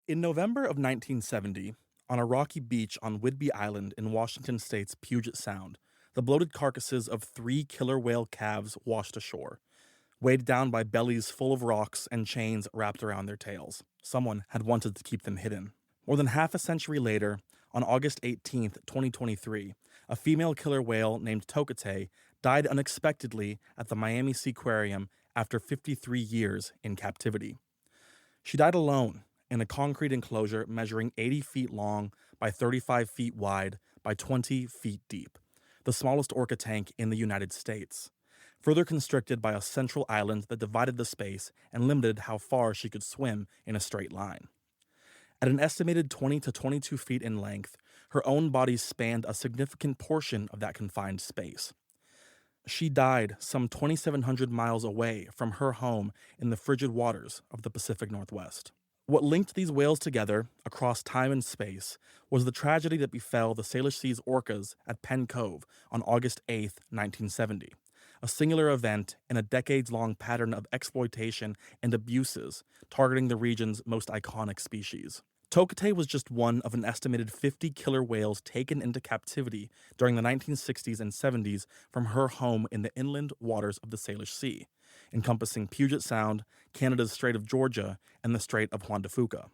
In November of 1970, on a rocky beach on Whidbey Island in Washington state's Puget Sound, the bloated carcasses of three killer whale calves washed ashore, weighed down by bellies full of rocks and chains wrapped around their tails. Someone had wanted to keep them hidden. More than half a century later, on August 18, 2023, a female killer whale named Tokitae died unexpectedly at the Miami Seaquarium after 53 years in captivity. She died alone in a concrete enclosure measuring 80 feet long by 35 feet wide by 20 feet deep, the smallest orca tank in the United States, further constricted by a central island that divided the space and limited how far she could swim in a straight line. At an estimated 20 to 22 feet in length, her own body spanned a significant portion of that confined space. She died some 2,700 miles away from her home in the frigid waters of the Pacific Northwest. What linked these whales together across time and space was the tragedy that befell the Salish Sea's orcas at Penn Cove on August 8, 1970, a singular event in a decades-long pattern of exploitation and abuses targeting the region's most iconic species. Tokitae was just one of an estimated 50 killer whales taken into captivity during the 1960s and 70s from her home in the inland waters of the Salish Sea, encompassing Puget Sound, Canada's Strait of Georgia, and the Strait of Juan de Fuca.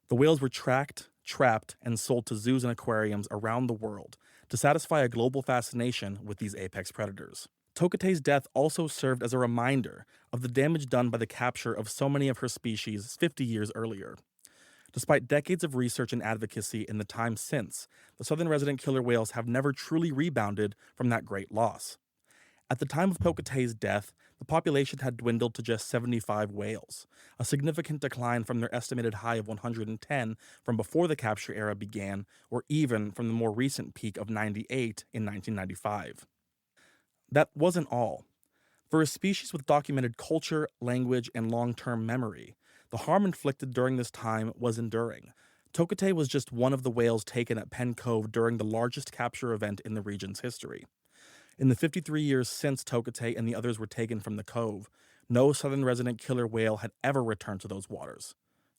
The whales were tracked, trapped, and sold to zoos and aquariums around the world to satisfy a global fascination with these apex predators. Tokitae's death also served as a reminder of the damage done by the capture of so many of her species 50 years earlier. Despite decades of research and advocacy in the time since, the southern resident killer whales have never truly rebounded from that great loss. At the time of Tokitae's death, the population had dwindled to just 75 whales, a significant decline from their estimated high of 110 from before the capture era began, or even from the more recent peak of 98 in 1995. That wasn't all. For a species with documented culture, language, and long-term memory, the harm inflicted during this time was enduring. Tokitae was just one of the whales taken at Penn Cove during the largest capture event in the region's history. In the 53 years since Tokitae and the others were taken from the cove, no southern resident killer whale had ever returned to those waters.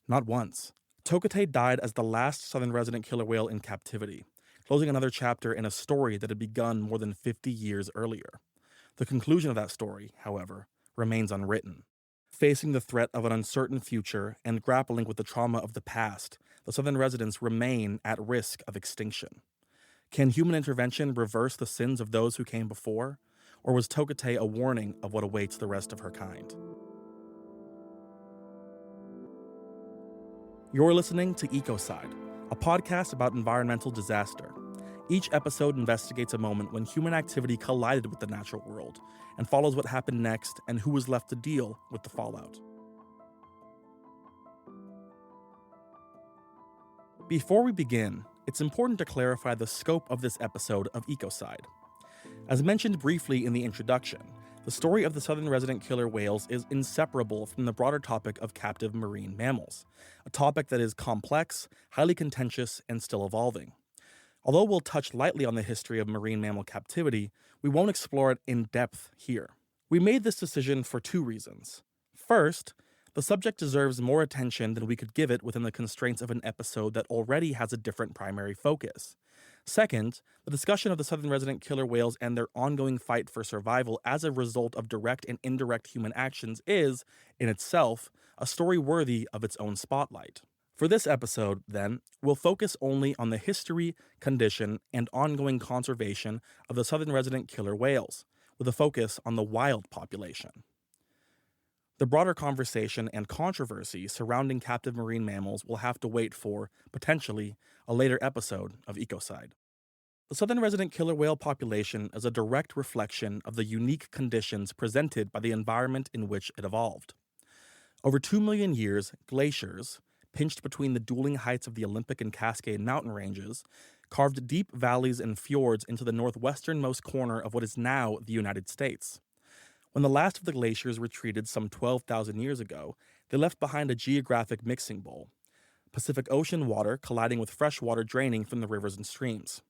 Not once. Tokitae died as the last southern resident killer whale in captivity, closing another chapter in a story that had begun more than 50 years earlier. The conclusion of that story, however, remains unwritten. Facing the threat of an uncertain future and grappling with the trauma of the past, the southern residents remain at risk of extinction. Can human intervention reverse the sins of those who came before? Or was Tokitae a warning of what awaits the rest of her kind? You're listening to Ecocide, a podcast about environmental disaster. Each episode investigates a moment when human activity collided with the natural world and follows what happened next and who was left to deal with the fallout. Before we begin, it's important to clarify the scope of this episode of Ecocide. As mentioned briefly in the introduction, the story of the southern resident killer whales is inseparable from the broader topic of captive marine mammals, a topic that is complex, highly contentious, and still evolving. Although we'll touch lightly on the history of marine mammal captivity, we won't explore it in depth here. We made this decision for two reasons. First, the subject deserves more attention than we could give it within the constraints of an episode that already has a different primary focus. Second, the discussion of the southern resident killer whales and their ongoing fight for survival as a result of direct and indirect human actions is, in itself, a story worthy of its own spotlight. For this episode, then, we'll focus only on the history, condition, and ongoing conservation of the southern resident killer whales, with a focus on the wild population. The broader conversation and controversy surrounding captive marine mammals will have to wait for, potentially, a later episode of Ecocide. The southern resident killer whale population is a direct reflection of the unique conditions presented by the environment in which it evolved. Over 2 million years, glaciers, pinched between the dueling heights of the Olympic and Cascade mountain ranges, carved deep valleys and fjords into the northwesternmost corner of what is now the United States. When the last of the glaciers retreated some 12,000 years ago, they left behind a geographic mixing bowl, Pacific Ocean water colliding with fresh water draining from the rivers and streams.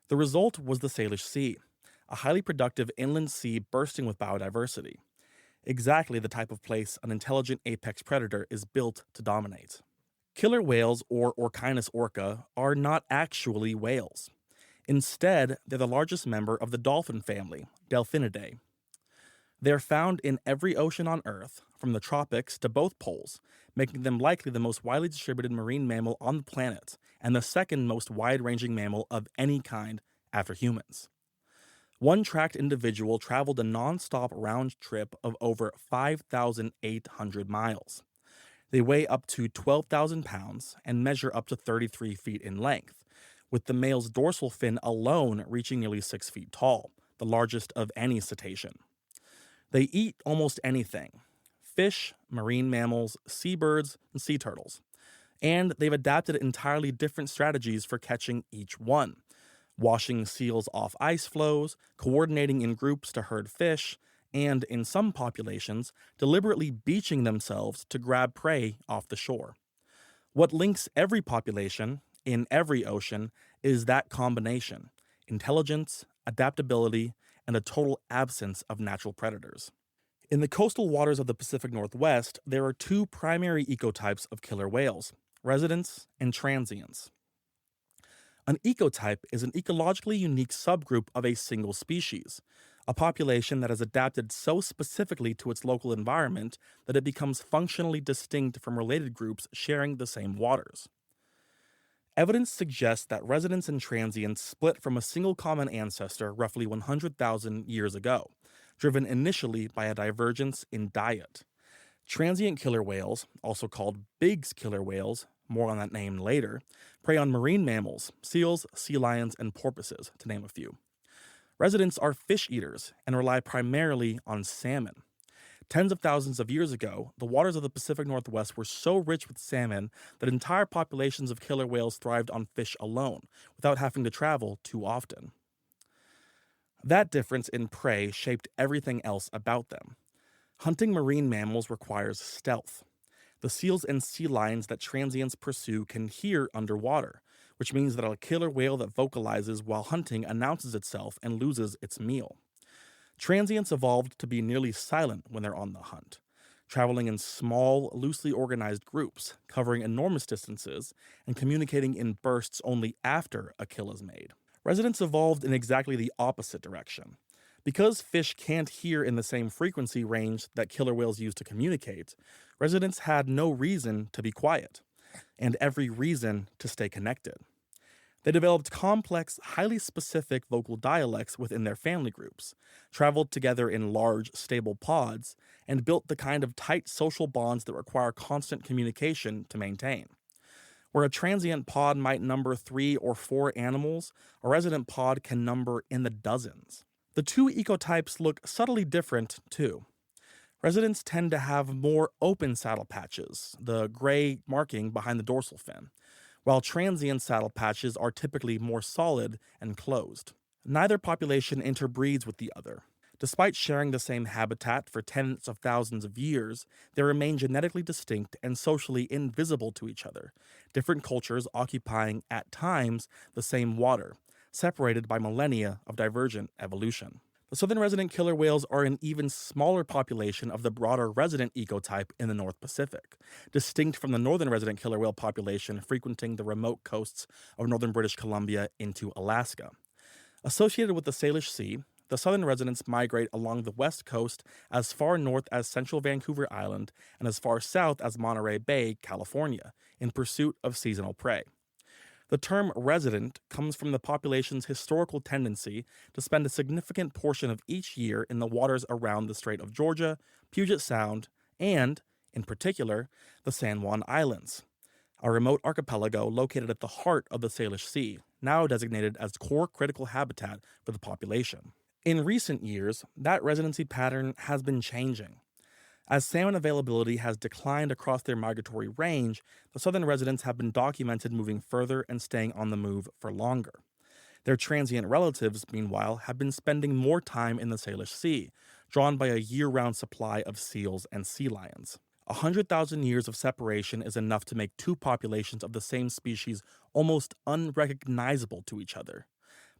The result was the Salish Sea, a highly productive inland sea bursting with biodiversity. Exactly the type of place an intelligent apex predator is built to dominate. Killer whales, or Orcinus orca, are not actually whales. Instead, they're the largest member of the dolphin family, Delphinidae. They're found in every ocean on Earth, from the tropics to both poles, making them likely the most widely distributed marine mammal on the planet and the second most wide ranging mammal of any kind after humans. One tracked individual traveled a non stop round trip of over 5,800 miles. They weigh up to 12,000 pounds and measure up to 33 feet in length, with the male's dorsal fin alone reaching nearly 6 feet tall, the largest of any cetacean. They eat almost anything: fish, marine mammals, seabirds, and sea turtles. And they've adapted entirely different strategies for catching each one: washing seals off ice floes, coordinating in groups to herd fish, and, in some populations, deliberately beaching themselves to grab prey off the shore. What links every population, in every ocean, is that combination: intelligence, adaptability, and a total absence of natural predators. In the coastal waters of the Pacific Northwest, there are two primary ecotypes of killer whales: residents and transients. An ecotype is an ecologically unique subgroup of a single species, a population that has adapted so specifically to its local environment that it becomes functionally distinct from related groups sharing the same waters. Evidence suggests that residents and transients split from a single common ancestor roughly 100,000 years ago, driven initially by a divergence in diet. Transient killer whales, also called Bigg's killer whales, more on that name later, prey on marine mammals, seals, sea lions, and porpoises, to name a few. Residents are fish eaters and rely primarily on salmon. Tens of thousands of years ago, the waters of the Pacific Northwest were so rich with salmon that entire populations of killer whales thrived on fish alone, without having to travel too often. That difference in prey shaped everything else about them. Hunting marine mammals requires stealth. The seals and sea lions that transients pursue can hear underwater, which means that a killer whale that vocalizes while hunting announces itself and loses its meal. Transients evolved to be nearly silent when they're on the hunt, traveling in small, loosely organized groups, covering enormous distances, and communicating in bursts only after a kill is made. Residents evolved in exactly the opposite direction. Because fish can't hear in the same frequency range that killer whales use to communicate, residents had no reason to be quiet, and every reason to stay connected. They developed complex, highly specific vocal dialects within their family groups, traveled together in large, stable pods, and built the kind of tight social bonds that require constant communication to maintain. Where a transient pod might number 3 or 4 animals, a resident pod can number in the dozens. The two ecotypes look subtly different, too. Residents tend to have more open saddle patches, the gray marking behind the dorsal fin, while transient saddle patches are typically more solid and closed. Neither population interbreeds with the other. Despite sharing the same habitat for tens of thousands of years, they remain genetically distinct and socially invisible to each other, different cultures occupying, at times, the same water, separated by millennia of divergent evolution. The southern resident killer whales are an even smaller population of the broader resident ecotype in the North Pacific, distinct from the northern resident killer whale population frequenting the remote coasts of northern British Columbia into Alaska. Associated with the Salish Sea, the southern residents migrate along the west coast as far north as central Vancouver Island and as far south as Monterey Bay, California, in pursuit of seasonal prey. The term resident comes from the population's historical tendency to spend a significant portion of each year in the waters around the Strait of Georgia, Puget Sound, and, in particular, the San Juan Islands, a remote archipelago located at the heart of the Salish Sea, now designated as core critical habitat for the population. In recent years, that residency pattern has been changing. As salmon availability has declined across their migratory range, the southern residents have been documented moving further and staying on the move for longer. Their transient relatives, meanwhile, have been spending more time in the Salish Sea, drawn by a year-round supply of seals and sea lions. 100,000 years of separation is enough to make two populations of the same species almost unrecognizable to each other.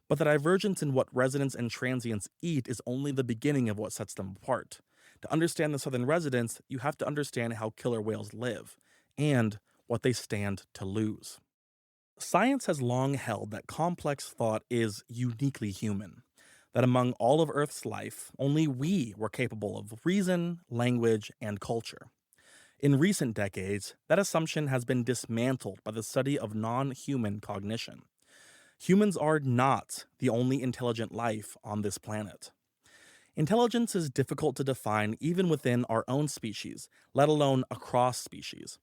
But the divergence in what residents and transients eat is only the beginning of what sets them apart. To understand the southern residents, you have to understand how killer whales live, and what they stand to lose. Science has long held that complex thought is uniquely human, that among all of Earth's life, only we were capable of reason, language, and culture. In recent decades, that assumption has been dismantled by the study of non human cognition. Humans are not the only intelligent life on this planet. Intelligence is difficult to define even within our own species, let alone across species.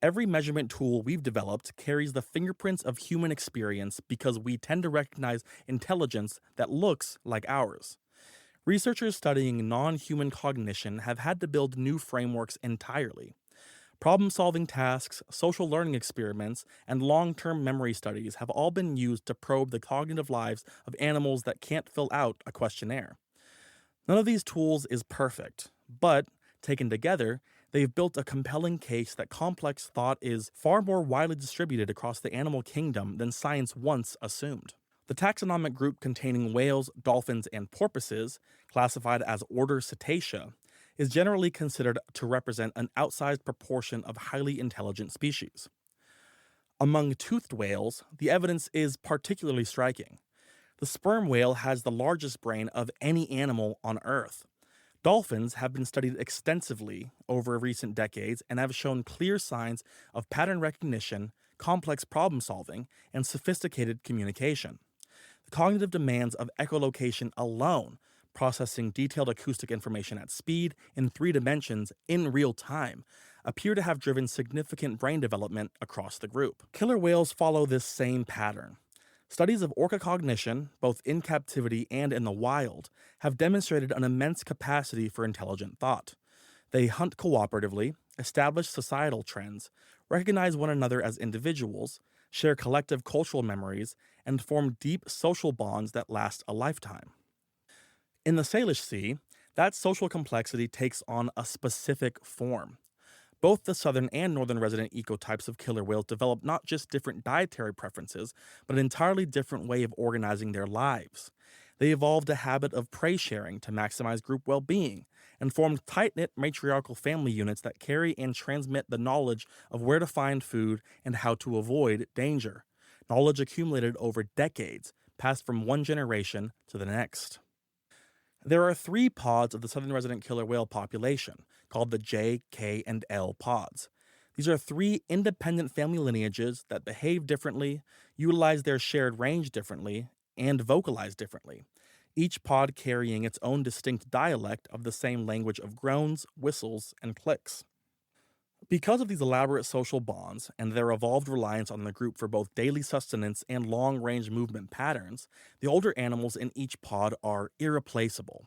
Every measurement tool we've developed carries the fingerprints of human experience because we tend to recognize intelligence that looks like ours. Researchers studying non human cognition have had to build new frameworks entirely. Problem solving tasks, social learning experiments, and long term memory studies have all been used to probe the cognitive lives of animals that can't fill out a questionnaire. None of these tools is perfect, but taken together, they've built a compelling case that complex thought is far more widely distributed across the animal kingdom than science once assumed. The taxonomic group containing whales, dolphins, and porpoises, classified as order Cetacea, is generally considered to represent an outsized proportion of highly intelligent species. Among toothed whales, the evidence is particularly striking. The sperm whale has the largest brain of any animal on Earth. Dolphins have been studied extensively over recent decades and have shown clear signs of pattern recognition, complex problem solving, and sophisticated communication. The cognitive demands of echolocation alone, processing detailed acoustic information at speed in 3 dimensions in real time, appear to have driven significant brain development across the group. Killer whales follow this same pattern. Studies of orca cognition, both in captivity and in the wild, have demonstrated an immense capacity for intelligent thought. They hunt cooperatively, establish societal trends, recognize one another as individuals, share collective cultural memories, and form deep social bonds that last a lifetime. In the Salish Sea, that social complexity takes on a specific form. Both the southern and northern resident ecotypes of killer whales develop not just different dietary preferences, but an entirely different way of organizing their lives. They evolved a habit of prey sharing to maximize group well being, and formed tight knit matriarchal family units that carry and transmit the knowledge of where to find food and how to avoid danger. Knowledge accumulated over decades, passed from one generation to the next. There are 3 pods of the southern resident killer whale population, called the J, K, and L pods. These are 3 independent family lineages that behave differently, utilize their shared range differently, and vocalize differently, each pod carrying its own distinct dialect of the same language of groans, whistles, and clicks. Because of these elaborate social bonds and their evolved reliance on the group for both daily sustenance and long range movement patterns, the older animals in each pod are irreplaceable.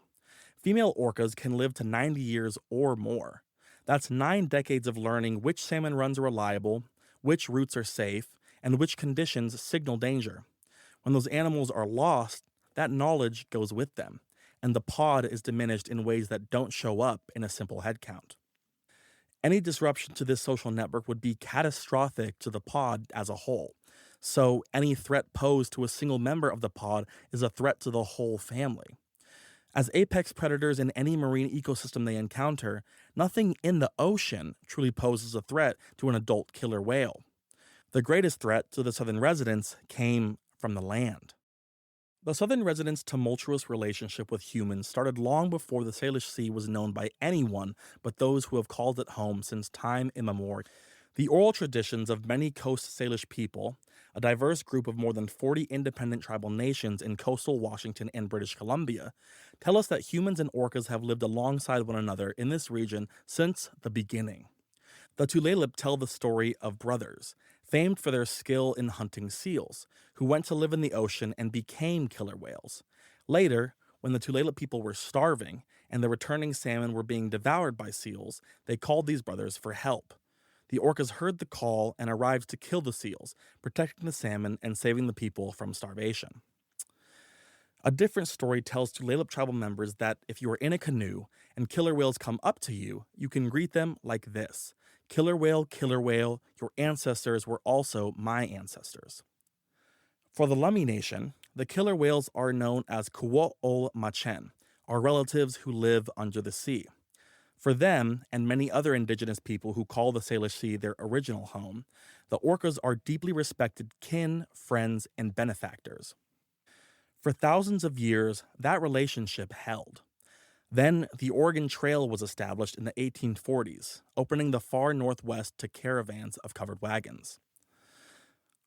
Female orcas can live to 90 years or more. That's 9 decades of learning which salmon runs are reliable, which routes are safe, and which conditions signal danger. When those animals are lost, that knowledge goes with them, and the pod is diminished in ways that don't show up in a simple head count. Any disruption to this social network would be catastrophic to the pod as a whole. So, any threat posed to a single member of the pod is a threat to the whole family. As apex predators in any marine ecosystem they encounter, nothing in the ocean truly poses a threat to an adult killer whale. The greatest threat to the southern residents came from the land. The southern residents' tumultuous relationship with humans started long before the Salish Sea was known by anyone but those who have called it home since time immemorial. The oral traditions of many coast Salish people, a diverse group of more than 40 independent tribal nations in coastal Washington and British Columbia, tell us that humans and orcas have lived alongside one another in this region since the beginning. The Tulalip tell the story of brothers, famed for their skill in hunting seals, who went to live in the ocean and became killer whales. Later, when the Tulalip people were starving and the returning salmon were being devoured by seals, they called these brothers for help. The orcas heard the call and arrived to kill the seals, protecting the salmon and saving the people from starvation. A different story tells Tulalip tribal members that if you are in a canoe and killer whales come up to you, you can greet them like this: killer whale, your ancestors were also my ancestors. For the Lummi Nation, the killer whales are known as Kuo'ol Machen, our relatives who live under the sea. For them, and many other indigenous people who call the Salish Sea their original home, the orcas are deeply respected kin, friends, and benefactors. For thousands of years, that relationship held. Then, the Oregon Trail was established in the 1840s, opening the far northwest to caravans of covered wagons.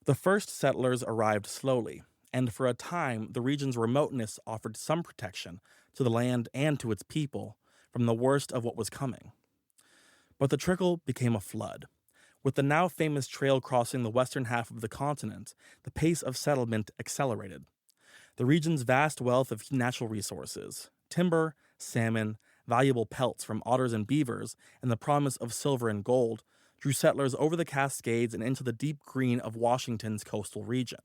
The first settlers arrived slowly, and for a time, the region's remoteness offered some protection to the land and to its people from the worst of what was coming. But the trickle became a flood. With the now famous trail crossing the western half of the continent, the pace of settlement accelerated. The region's vast wealth of natural resources timber, salmon, valuable pelts from otters and beavers, and the promise of silver and gold drew settlers over the Cascades and into the deep green of Washington's coastal region.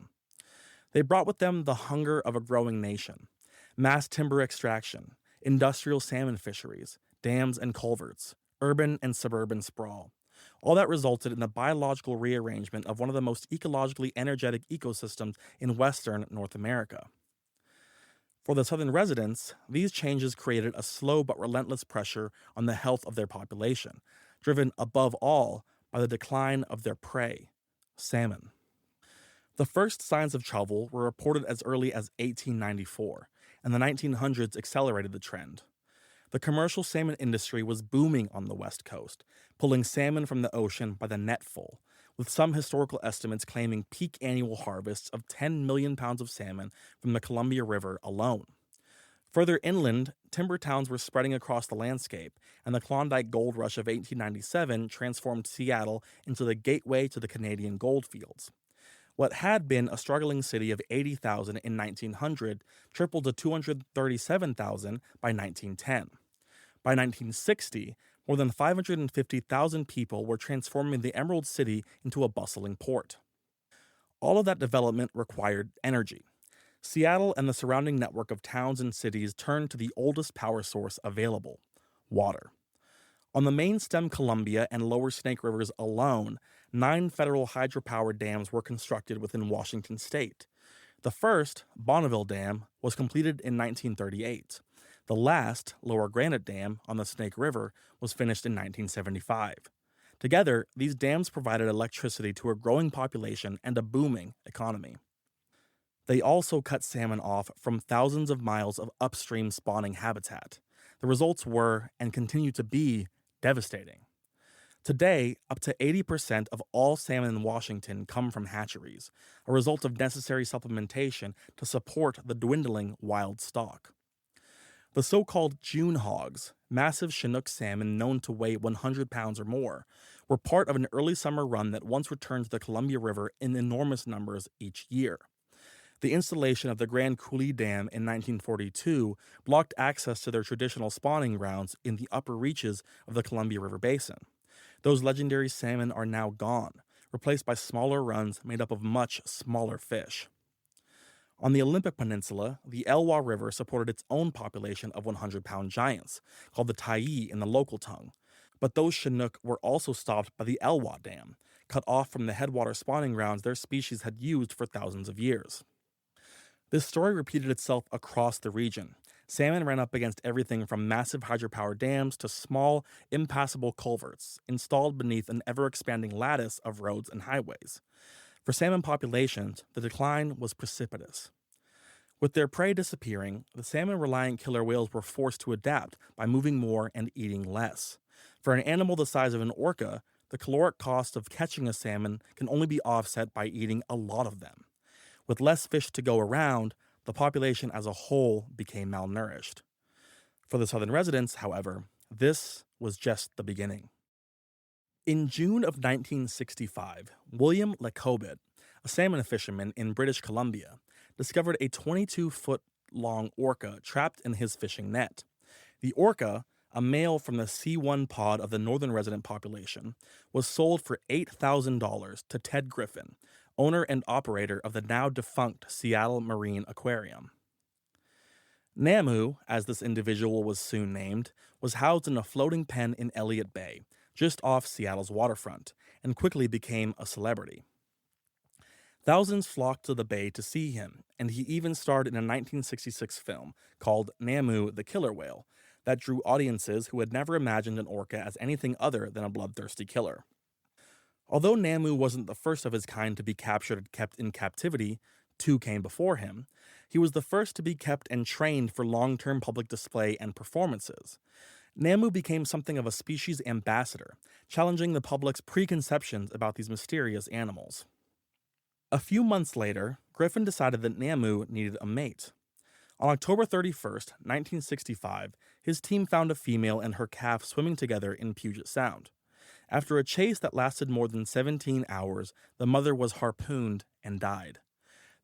They brought with them the hunger of a growing nation, mass timber extraction, industrial salmon fisheries, dams and culverts, urban and suburban sprawl. All that resulted in the biological rearrangement of one of the most ecologically energetic ecosystems in western North America. For the southern residents, these changes created a slow but relentless pressure on the health of their population, driven above all by the decline of their prey, salmon. The first signs of trouble were reported as early as 1894, and the 1900s accelerated the trend. The commercial salmon industry was booming on the West Coast, pulling salmon from the ocean by the netful, with some historical estimates claiming peak annual harvests of 10 million pounds of salmon from the Columbia River alone. Further inland, timber towns were spreading across the landscape, and the Klondike Gold Rush of 1897 transformed Seattle into the gateway to the Canadian goldfields. What had been a struggling city of 80,000 in 1900 tripled to 237,000 by 1910. By 1960, more than 550,000 people were transforming the Emerald City into a bustling port. All of that development required energy. Seattle and the surrounding network of towns and cities turned to the oldest power source available: water. On the main stem Columbia and lower Snake Rivers alone, 9 federal hydropower dams were constructed within Washington state. The first, Bonneville Dam, was completed in 1938. The last, Lower Granite Dam, on the Snake River, was finished in 1975. Together, these dams provided electricity to a growing population and a booming economy. They also cut salmon off from thousands of miles of upstream spawning habitat. The results were, and continue to be, devastating. Today, up to 80% of all salmon in Washington come from hatcheries, a result of necessary supplementation to support the dwindling wild stock. The so-called June hogs, massive Chinook salmon known to weigh 100 pounds or more, were part of an early summer run that once returned to the Columbia River in enormous numbers each year. The installation of the Grand Coulee Dam in 1942 blocked access to their traditional spawning grounds in the upper reaches of the Columbia River Basin. Those legendary salmon are now gone, replaced by smaller runs made up of much smaller fish. On the Olympic Peninsula, the Elwha River supported its own population of 100-pound giants, called the Tyee in the local tongue. But those Chinook were also stopped by the Elwha Dam, cut off from the headwater spawning grounds their species had used for thousands of years. This story repeated itself across the region. Salmon ran up against everything from massive hydropower dams to small, impassable culverts installed beneath an ever-expanding lattice of roads and highways. For salmon populations, the decline was precipitous. With their prey disappearing, the salmon-reliant killer whales were forced to adapt by moving more and eating less. For an animal the size of an orca, the caloric cost of catching a salmon can only be offset by eating a lot of them. With less fish to go around, the population as a whole became malnourished. For the southern residents, however, this was just the beginning. In June of 1965, William Lecobet, a salmon fisherman in British Columbia, discovered a 22-foot-long orca trapped in his fishing net. The orca, a male from the C1 pod of the northern resident population, was sold for $8,000 to Ted Griffin, owner and operator of the now-defunct Seattle Marine Aquarium. Namu, as this individual was soon named, was housed in a floating pen in Elliott Bay, just off Seattle's waterfront, and quickly became a celebrity. Thousands flocked to the bay to see him, and he even starred in a 1966 film called Namu the Killer Whale, that drew audiences who had never imagined an orca as anything other than a bloodthirsty killer. Although Namu wasn't the first of his kind to be captured and kept in captivity, two came before him. He was the first to be kept and trained for long term public display and performances. Namu became something of a species ambassador, challenging the public's preconceptions about these mysterious animals. A few months later, Griffin decided that Namu needed a mate. On October 31st, 1965, his team found a female and her calf swimming together in Puget Sound. After a chase that lasted more than 17 hours, the mother was harpooned and died.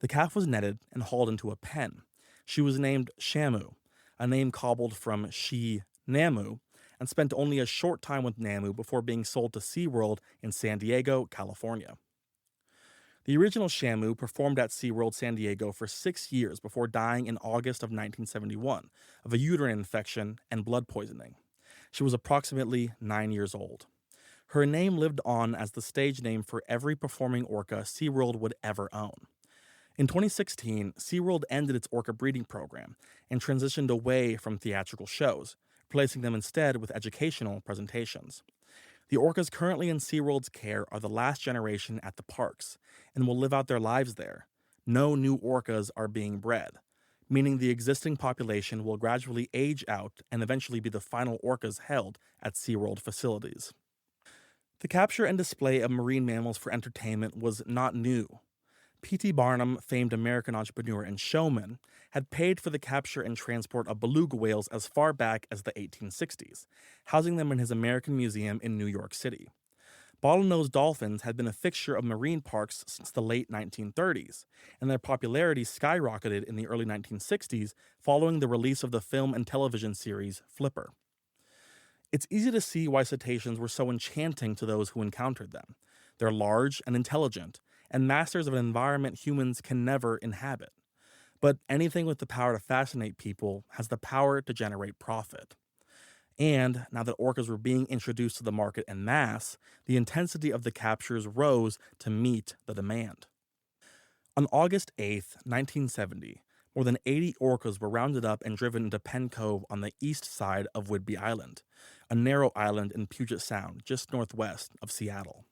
The calf was netted and hauled into a pen. She was named Shamu, a name cobbled from she Namu, and spent only a short time with Namu before being sold to SeaWorld in San Diego, California. The original Shamu performed at SeaWorld San Diego for 6 years before dying in August of 1971 of a uterine infection and blood poisoning. She was approximately 9 years old. Her name lived on as the stage name for every performing orca SeaWorld would ever own. In 2016, SeaWorld ended its orca breeding program and transitioned away from theatrical shows, replacing them instead with educational presentations. The orcas currently in SeaWorld's care are the last generation at the parks and will live out their lives there. No new orcas are being bred, meaning the existing population will gradually age out and eventually be the final orcas held at SeaWorld facilities. The capture and display of marine mammals for entertainment was not new. P.T. Barnum, famed American entrepreneur and showman, had paid for the capture and transport of beluga whales as far back as the 1860s, housing them in his American Museum in New York City. Bottlenose dolphins had been a fixture of marine parks since the late 1930s, and their popularity skyrocketed in the early 1960s following the release of the film and television series Flipper. It's easy to see why cetaceans were so enchanting to those who encountered them. They're large and intelligent, and masters of an environment humans can never inhabit. But anything with the power to fascinate people has the power to generate profit. And now that orcas were being introduced to the market en masse, the intensity of the captures rose to meet the demand. On August 8, 1970, more than 80 orcas were rounded up and driven into Penn Cove on the east side of Whidbey Island, a narrow island in Puget Sound just northwest of Seattle.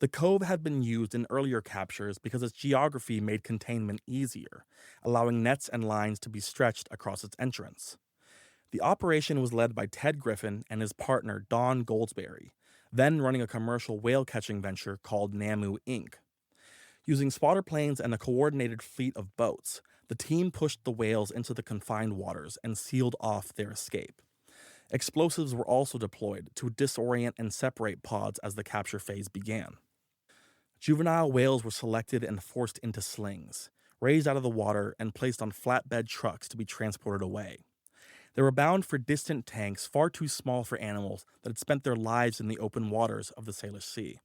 The cove had been used in earlier captures because its geography made containment easier, allowing nets and lines to be stretched across its entrance. The operation was led by Ted Griffin and his partner Don Goldsberry, then running a commercial whale-catching venture called Namu Inc. Using spotter planes and a coordinated fleet of boats, the team pushed the whales into the confined waters and sealed off their escape. Explosives were also deployed to disorient and separate pods as the capture phase began. Juvenile whales were selected and forced into slings, raised out of the water, and placed on flatbed trucks to be transported away. They were bound for distant tanks far too small for animals that had spent their lives in the open waters of the Salish Sea.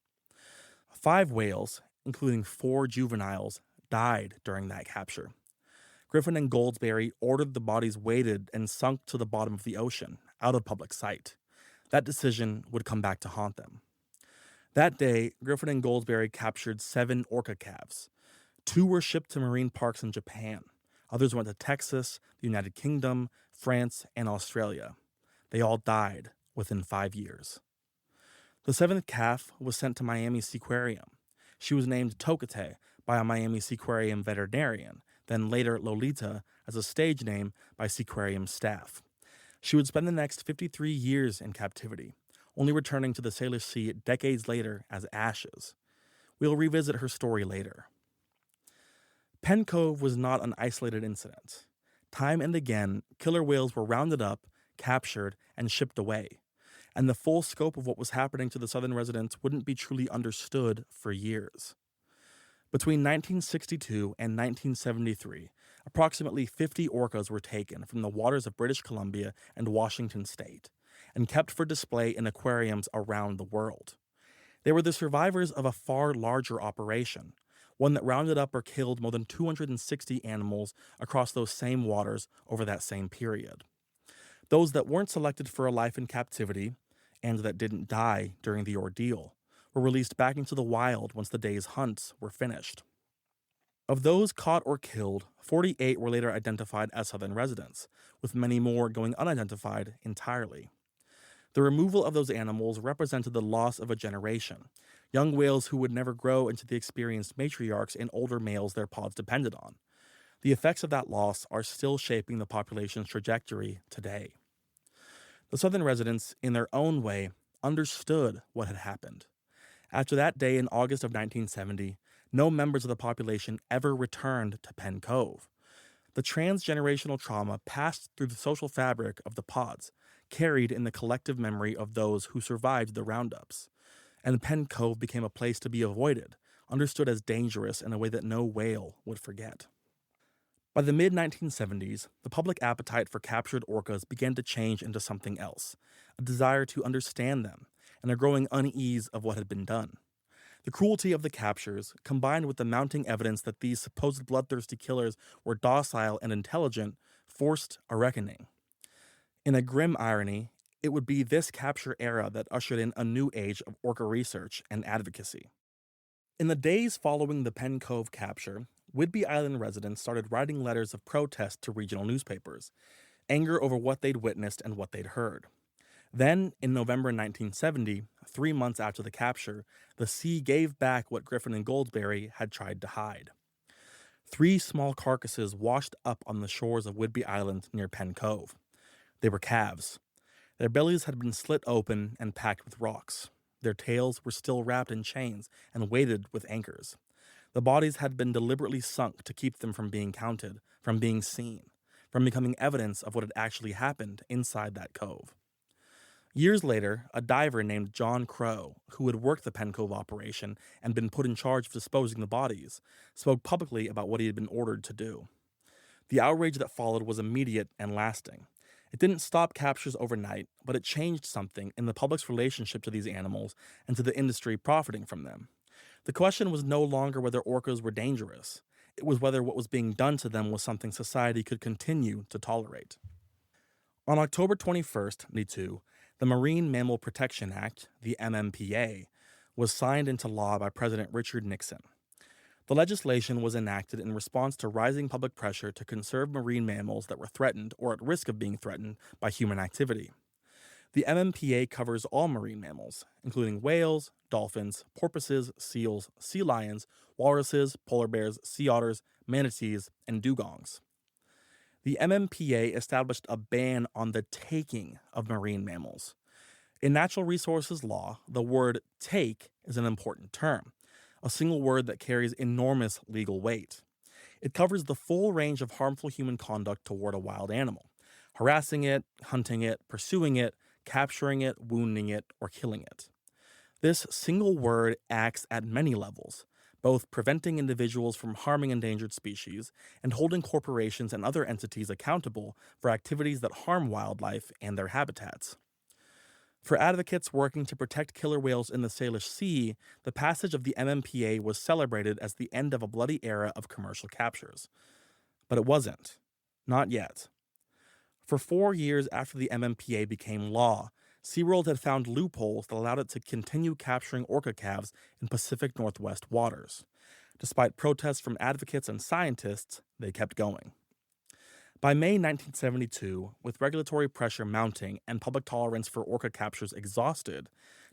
5 whales, including 4 juveniles, died during that capture. Griffin and Goldsberry ordered the bodies weighted and sunk to the bottom of the ocean, out of public sight. That decision would come back to haunt them. That day, Griffin and Goldsberry captured 7 orca calves. 2 were shipped to marine parks in Japan. Others went to Texas, the United Kingdom, France, and Australia. They all died within 5 years. The 7th calf was sent to Miami Seaquarium. She was named Tokitae by a Miami Seaquarium veterinarian, then later Lolita as a stage name by Seaquarium staff. She would spend the next 53 years in captivity, only returning to the Salish Sea decades later as ashes. We'll revisit her story later. Penn Cove was not an isolated incident. Time and again, killer whales were rounded up, captured, and shipped away, and the full scope of what was happening to the southern residents wouldn't be truly understood for years. Between 1962 and 1973, approximately 50 orcas were taken from the waters of British Columbia and Washington state, and kept for display in aquariums around the world. They were the survivors of a far larger operation, one that rounded up or killed more than 260 animals across those same waters over that same period. Those that weren't selected for a life in captivity, and that didn't die during the ordeal, were released back into the wild once the day's hunts were finished. Of those caught or killed, 48 were later identified as southern residents, with many more going unidentified entirely. The removal of those animals represented the loss of a generation, young whales who would never grow into the experienced matriarchs and older males their pods depended on. The effects of that loss are still shaping the population's trajectory today. The southern residents, in their own way, understood what had happened. After that day in August of 1970, no members of the population ever returned to Penn Cove. The transgenerational trauma passed through the social fabric of the pods, carried in the collective memory of those who survived the roundups. And Penn Cove became a place to be avoided, understood as dangerous in a way that no whale would forget. By the mid 1970s, the public appetite for captured orcas began to change into something else, a desire to understand them, and a growing unease of what had been done. The cruelty of the captures, combined with the mounting evidence that these supposed bloodthirsty killers were docile and intelligent, forced a reckoning. In a grim irony, it would be this capture era that ushered in a new age of orca research and advocacy. In the days following the Penn Cove capture, Whidbey Island residents started writing letters of protest to regional newspapers, anger over what they'd witnessed and what they'd heard. Then, in November 1970, 3 months after the capture, the sea gave back what Griffin and Goldsberry had tried to hide. 3 small carcasses washed up on the shores of Whidbey Island near Penn Cove. They were calves. Their bellies had been slit open and packed with rocks. Their tails were still wrapped in chains and weighted with anchors. The bodies had been deliberately sunk to keep them from being counted, from being seen, from becoming evidence of what had actually happened inside that cove. Years later, a diver named John Crow, who had worked the Penn Cove operation and been put in charge of disposing the bodies, spoke publicly about what he had been ordered to do. The outrage that followed was immediate and lasting. It didn't stop captures overnight, but it changed something in the public's relationship to these animals and to the industry profiting from them. The question was no longer whether orcas were dangerous. It was whether what was being done to them was something society could continue to tolerate. On October 21st, the Marine Mammal Protection Act, the MMPA, was signed into law by President Richard Nixon. The legislation was enacted in response to rising public pressure to conserve marine mammals that were threatened or at risk of being threatened by human activity. The MMPA covers all marine mammals, including whales, dolphins, porpoises, seals, sea lions, walruses, polar bears, sea otters, manatees, and dugongs. The MMPA established a ban on the taking of marine mammals. In natural resources law, the word take is an important term, a single word that carries enormous legal weight. It covers the full range of harmful human conduct toward a wild animal, harassing it, hunting it, pursuing it, capturing it, wounding it, or killing it. This single word acts at many levels, both preventing individuals from harming endangered species and holding corporations and other entities accountable for activities that harm wildlife and their habitats. For advocates working to protect killer whales in the Salish Sea, the passage of the MMPA was celebrated as the end of a bloody era of commercial captures. But it wasn't. Not yet. For 4 years after the MMPA became law, SeaWorld had found loopholes that allowed it to continue capturing orca calves in Pacific Northwest waters. Despite protests from advocates and scientists, they kept going. By May 1972, with regulatory pressure mounting and public tolerance for orca captures exhausted,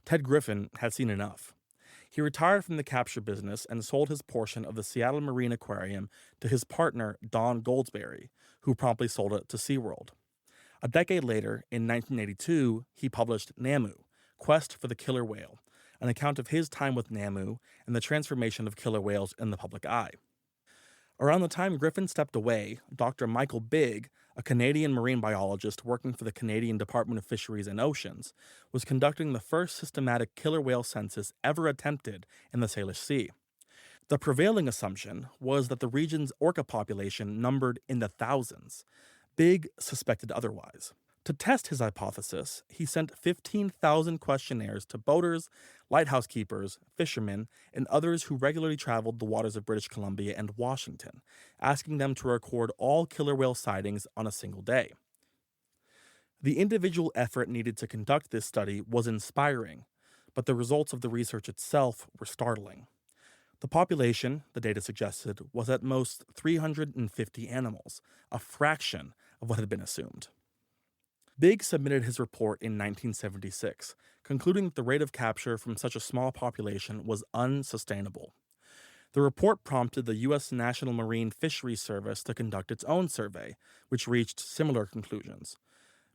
Ted Griffin had seen enough. He retired from the capture business and sold his portion of the Seattle Marine Aquarium to his partner, Don Goldsberry, who promptly sold it to SeaWorld. A decade later, in 1982, he published Namu, Quest for the Killer Whale, an account of his time with Namu and the transformation of killer whales in the public eye. Around the time Griffin stepped away, Dr. Michael Bigg, a Canadian marine biologist working for the Canadian Department of Fisheries and Oceans, was conducting the first systematic killer whale census ever attempted in the Salish Sea. The prevailing assumption was that the region's orca population numbered in the thousands. Bigg suspected otherwise. To test his hypothesis, he sent 15,000 questionnaires to boaters, lighthouse keepers, fishermen, and others who regularly traveled the waters of British Columbia and Washington, asking them to record all killer whale sightings on a single day. The individual effort needed to conduct this study was inspiring, but the results of the research itself were startling. The population, the data suggested, was at most 350 animals, a fraction of what had been assumed. Biggs submitted his report in 1976, concluding that the rate of capture from such a small population was unsustainable. The report prompted the U.S. National Marine Fisheries Service to conduct its own survey, which reached similar conclusions.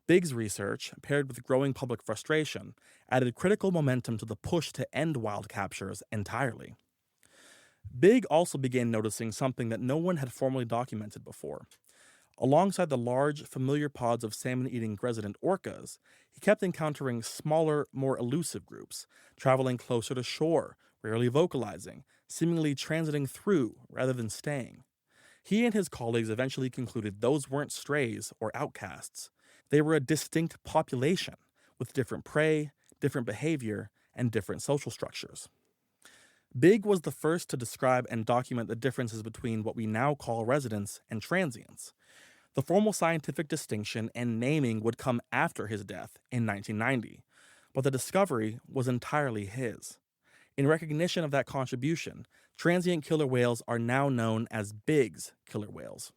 Biggs' research, paired with growing public frustration, added critical momentum to the push to end wild captures entirely. Bigg also began noticing something that no one had formally documented before. Alongside the large, familiar pods of salmon-eating resident orcas, he kept encountering smaller, more elusive groups, traveling closer to shore, rarely vocalizing, seemingly transiting through rather than staying. He and his colleagues eventually concluded those weren't strays or outcasts. They were a distinct population, with different prey, different behavior, and different social structures. Bigg was the first to describe and document the differences between what we now call residents and transients. The formal scientific distinction and naming would come after his death in 1990, but the discovery was entirely his. In recognition of that contribution, transient killer whales are now known as Bigg's killer whales.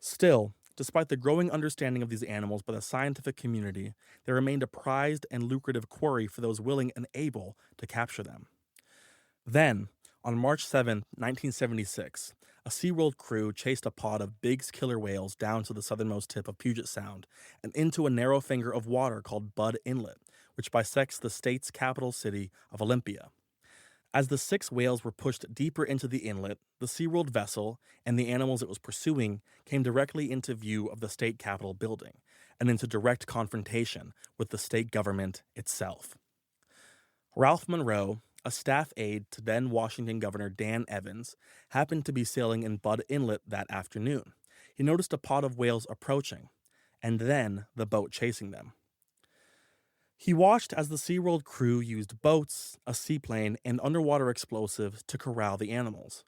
Still, despite the growing understanding of these animals by the scientific community, they remained a prized and lucrative quarry for those willing and able to capture them. Then, on March 7, 1976, a SeaWorld crew chased a pod of Bigg's killer whales down to the southernmost tip of Puget Sound and into a narrow finger of water called Budd Inlet, which bisects the state's capital city of Olympia. As the 6 whales were pushed deeper into the inlet, the SeaWorld vessel and the animals it was pursuing came directly into view of the state capitol building and into direct confrontation with the state government itself. Ralph Monroe, a staff aide to then Washington Governor Dan Evans, happened to be sailing in Budd Inlet that afternoon. He noticed a pod of whales approaching, and then the boat chasing them. He watched as the SeaWorld crew used boats, a seaplane, and underwater explosives to corral the animals.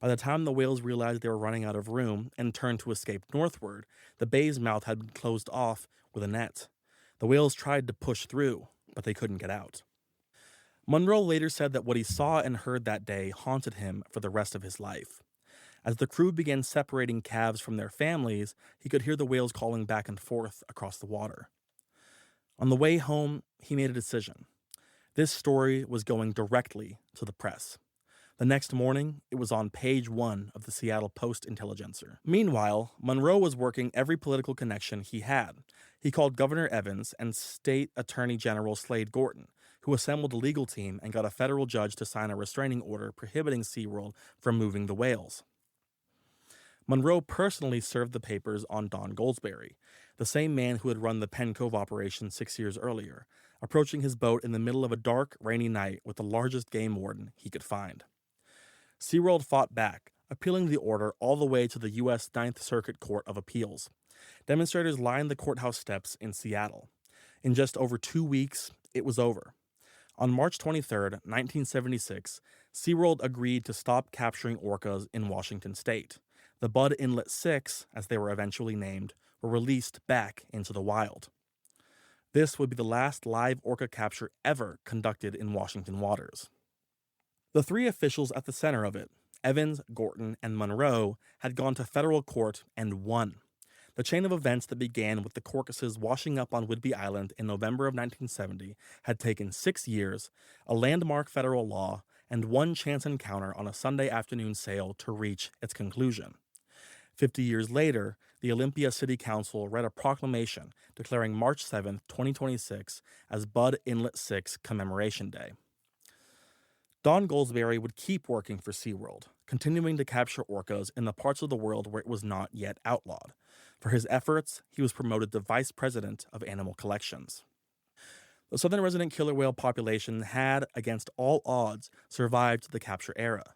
By the time the whales realized they were running out of room and turned to escape northward, the bay's mouth had been closed off with a net. The whales tried to push through, but they couldn't get out. Monroe later said that what he saw and heard that day haunted him for the rest of his life. As the crew began separating calves from their families, he could hear the whales calling back and forth across the water. On the way home, he made a decision. This story was going directly to the press. The next morning, it was on page 1 of the Seattle Post-Intelligencer. Meanwhile, Monroe was working every political connection he had. He called Governor Evans and State Attorney General Slade Gorton, who assembled a legal team and got a federal judge to sign a restraining order prohibiting SeaWorld from moving the whales. Monroe personally served the papers on Don Goldsberry, the same man who had run the Penn Cove operation 6 years earlier, approaching his boat in the middle of a dark, rainy night with the largest game warden he could find. SeaWorld fought back, appealing the order all the way to the U.S. Ninth Circuit Court of Appeals. Demonstrators lined the courthouse steps in Seattle. In just over 2 weeks, it was over. On March 23, 1976, SeaWorld agreed to stop capturing orcas in Washington state. The Budd Inlet 6, as they were eventually named, were released back into the wild. This would be the last live orca capture ever conducted in Washington waters. The 3 officials at the center of it, Evans, Gorton, and Monroe, had gone to federal court and won. The chain of events that began with the crocuses washing up on Whidbey Island in November of 1970 had taken 6 years, a landmark federal law, and one chance encounter on a Sunday afternoon sail to reach its conclusion. 50 years later, the Olympia City Council read a proclamation declaring March 7, 2026 as Budd Inlet 6 Commemoration Day. Don Goldsberry would keep working for SeaWorld, continuing to capture orcas in the parts of the world where it was not yet outlawed. For his efforts, he was promoted to Vice President of Animal Collections. The southern resident killer whale population had, against all odds, survived the capture era.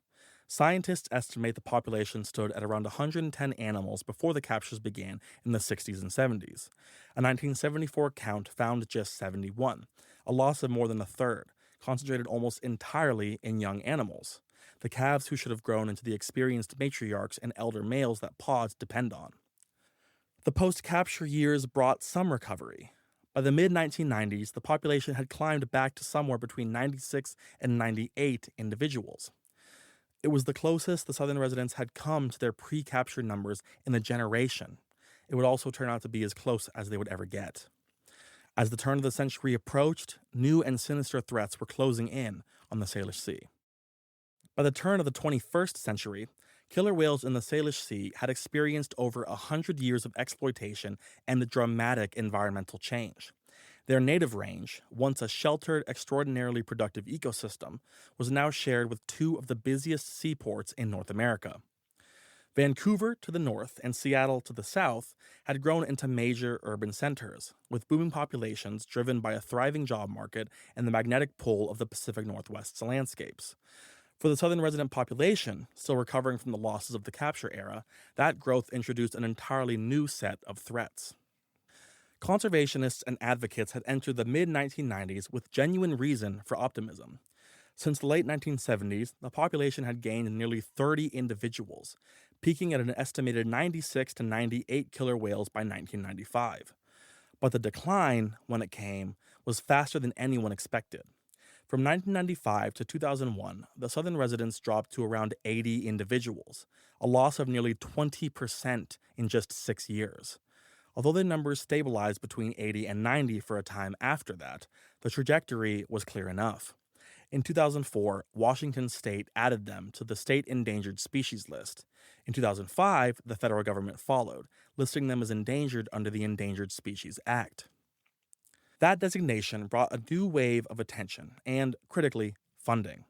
Scientists estimate the population stood at around 110 animals before the captures began in the 60s and 70s. A 1974 count found just 71, a loss of more than a third, concentrated almost entirely in young animals, the calves who should have grown into the experienced matriarchs and elder males that pods depend on. The post-capture years brought some recovery. By the mid-1990s, the population had climbed back to somewhere between 96 and 98 individuals. It was the closest the southern residents had come to their pre-capture numbers in a generation. It would also turn out to be as close as they would ever get. As the turn of the century approached, new and sinister threats were closing in on the Salish Sea. By the turn of the 21st century, killer whales in the Salish Sea had experienced over 100 years of exploitation and a dramatic environmental change. Their native range, once a sheltered, extraordinarily productive ecosystem, was now shared with two of the busiest seaports in North America. Vancouver to the north and Seattle to the south had grown into major urban centers, with booming populations driven by a thriving job market and the magnetic pull of the Pacific Northwest's landscapes. For the southern resident population, still recovering from the losses of the capture era, that growth introduced an entirely new set of threats. Conservationists and advocates had entered the mid 1990s with genuine reason for optimism. Since the late 1970s, the population had gained nearly 30 individuals, peaking at an estimated 96 to 98 killer whales by 1995. But the decline, when it came, was faster than anyone expected. From 1995 to 2001, the southern residents dropped to around 80 individuals, a loss of nearly 20% in just 6 years. Although the numbers stabilized between 80 and 90 for a time after that, the trajectory was clear enough. In 2004, Washington state added them to the state endangered species list. In 2005, the federal government followed, listing them as endangered under the Endangered Species Act. That designation brought a new wave of attention and, critically, funding.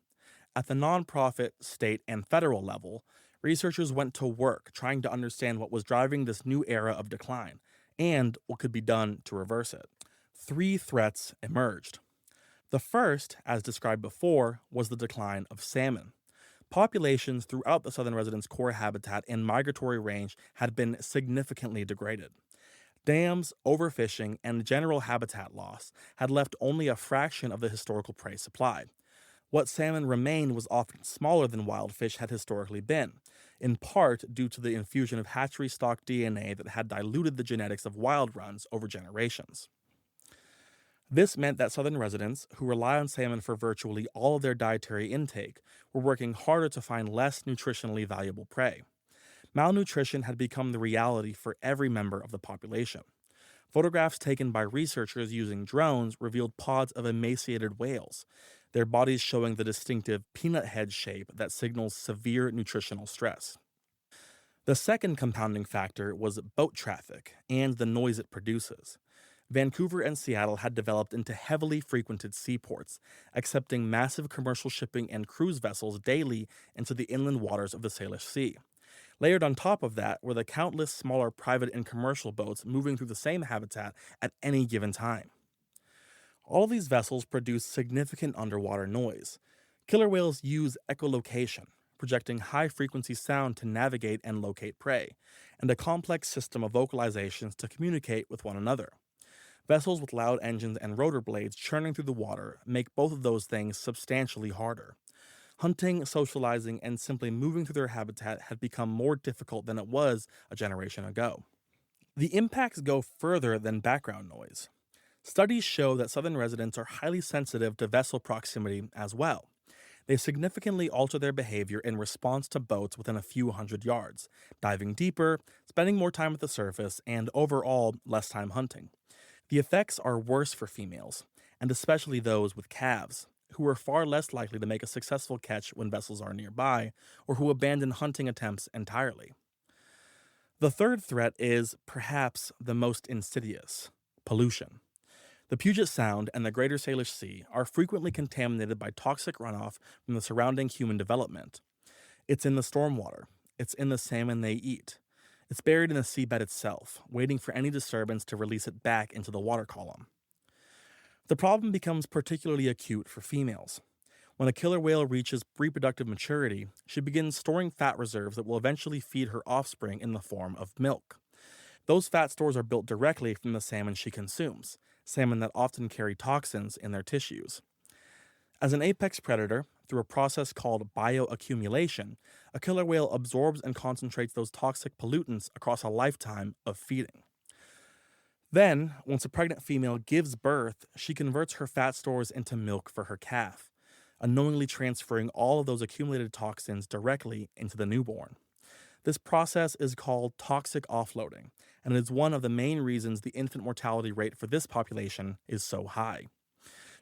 At the nonprofit, state, and federal level, researchers went to work trying to understand what was driving this new era of decline and what could be done to reverse it. 3 threats emerged. The first, as described before, was the decline of salmon. Populations throughout the southern residents' core habitat and migratory range had been significantly degraded. Dams, overfishing, and general habitat loss had left only a fraction of the historical prey supply. What salmon remained was often smaller than wild fish had historically been, in part due to the infusion of hatchery stock DNA that had diluted the genetics of wild runs over generations. This meant that southern residents, who rely on salmon for virtually all of their dietary intake, were working harder to find less nutritionally valuable prey. Malnutrition had become the reality for every member of the population. Photographs taken by researchers using drones revealed pods of emaciated whales, their bodies showing the distinctive peanut head shape that signals severe nutritional stress. The second compounding factor was boat traffic and the noise it produces. Vancouver and Seattle had developed into heavily frequented seaports, accepting massive commercial shipping and cruise vessels daily into the inland waters of the Salish Sea. Layered on top of that were the countless smaller private and commercial boats moving through the same habitat at any given time. All of these vessels produce significant underwater noise. Killer whales use echolocation, projecting high-frequency sound to navigate and locate prey, and a complex system of vocalizations to communicate with one another. Vessels with loud engines and rotor blades churning through the water make both of those things substantially harder. Hunting, socializing, and simply moving through their habitat had become more difficult than it was a generation ago. The impacts go further than background noise. Studies show that southern residents are highly sensitive to vessel proximity as well. They significantly alter their behavior in response to boats within a few hundred yards, diving deeper, spending more time at the surface, and overall less time hunting. The effects are worse for females, and especially those with calves, who are far less likely to make a successful catch when vessels are nearby, or who abandon hunting attempts entirely. The third threat is, perhaps, the most insidious: pollution. The Puget Sound and the Greater Salish Sea are frequently contaminated by toxic runoff from the surrounding human development. It's in the stormwater. It's in the salmon they eat. It's buried in the seabed itself, waiting for any disturbance to release it back into the water column. The problem becomes particularly acute for females. When a killer whale reaches reproductive maturity, she begins storing fat reserves that will eventually feed her offspring in the form of milk. Those fat stores are built directly from the salmon she consumes, salmon that often carry toxins in their tissues. As an apex predator, through a process called bioaccumulation, a killer whale absorbs and concentrates those toxic pollutants across a lifetime of feeding. Then, once a pregnant female gives birth, she converts her fat stores into milk for her calf. unknowingly transferring all of those accumulated toxins directly into the newborn. This process is called toxic offloading, and it is one of the main reasons the infant mortality rate for this population is so high.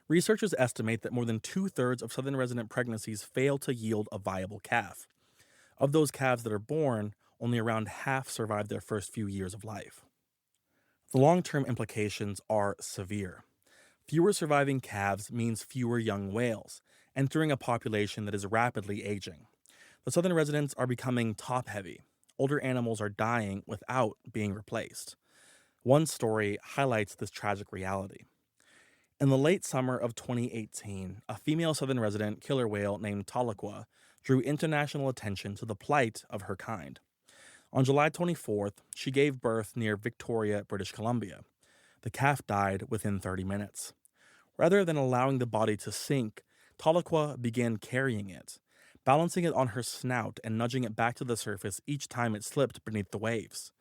Researchers estimate that more than two-thirds of southern resident pregnancies fail to yield a viable calf. Of those calves that are born, only around half survive their first few years of life. The long-term implications are severe. Fewer surviving calves means fewer young whales, entering a population that is rapidly aging. The southern residents are becoming top-heavy. Older animals are dying without being replaced. One story highlights this tragic reality. In the late summer of 2018, a female southern resident killer whale named Tahlequah drew international attention to the plight of her kind. On July 24th, she gave birth near Victoria, British Columbia. The calf died within 30 minutes. Rather than allowing the body to sink, Tahlequah began carrying it, balancing it on her snout and nudging it back to the surface each time it slipped beneath the waves.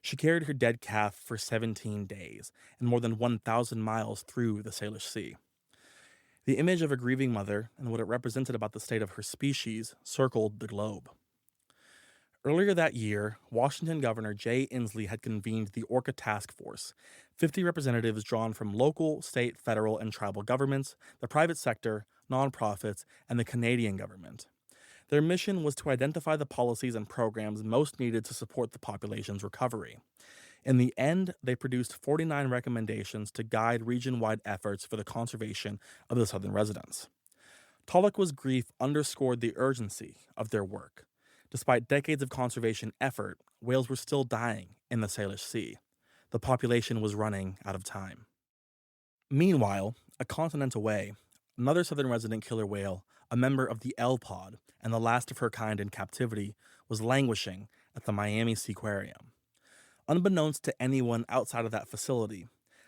She carried her dead calf for 17 days and more than 1,000 miles through the Salish Sea. The image of a grieving mother and what it represented about the state of her species circled the globe. Earlier that year, Washington Governor Jay Inslee had convened the Orca Task Force, 50 representatives drawn from local, state, federal, and tribal governments, the private sector, nonprofits, and the Canadian government. Their mission was to identify the policies and programs most needed to support the population's recovery. In the end, they produced 49 recommendations to guide region-wide efforts for the conservation of the southern residents. Tahlequah's grief underscored the urgency of their work. Despite decades of conservation effort, whales were still dying in the Salish Sea. The population was running out of time. Meanwhile, a continent away, another southern resident killer whale, a member of the L pod and the last of her kind in captivity, was languishing at the Miami Seaquarium. Unbeknownst to anyone outside of that facility,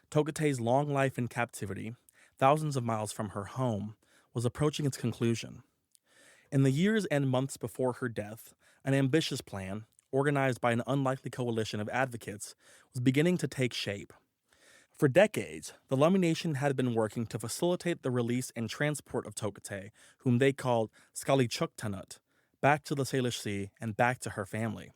Tokitae's long life in captivity, thousands of miles from her home, was approaching its conclusion. In the years and months before her death, an ambitious plan, organized by an unlikely coalition of advocates, was beginning to take shape. For decades, the Lummi Nation had been working to facilitate the release and transport of Tokitae, whom they called Skallichuktanut, back to the Salish Sea and back to her family.